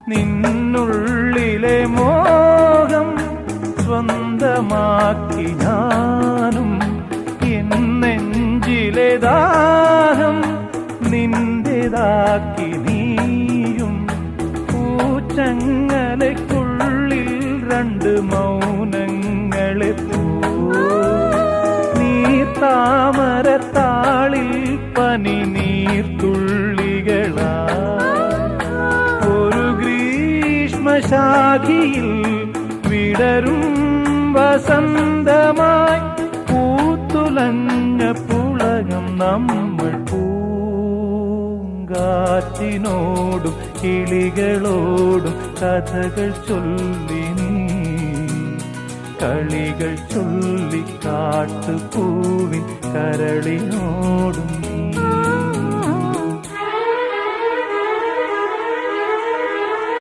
നിന്നുള്ളിലെ മോഹം സ്വന്തമാക്കി ഞാനും എൻ നെഞ്ചിലെ ദാഹം നിന്റേതാക്കി നീയും പൂച്ചങ്ങലയ്ക്കുള്ളിൽ രണ്ട് മൗനങ്ങളെ താമരത്താളിൽ പനി നീർത്തുള്ളികളാ ഒരു ഗ്രീഷ്മശാഖിയിൽ വിടരും വസന്തമായി പൂത്തുലഞ്ഞ പുളകം നമ്മൾ പൂങ്കാറ്റിനോടും കിളികളോടും കഥകൾ ചൊല്ലി കളികൾ ചൊല്ലി കാട്ടുപൂവിൻ കരളിനോടും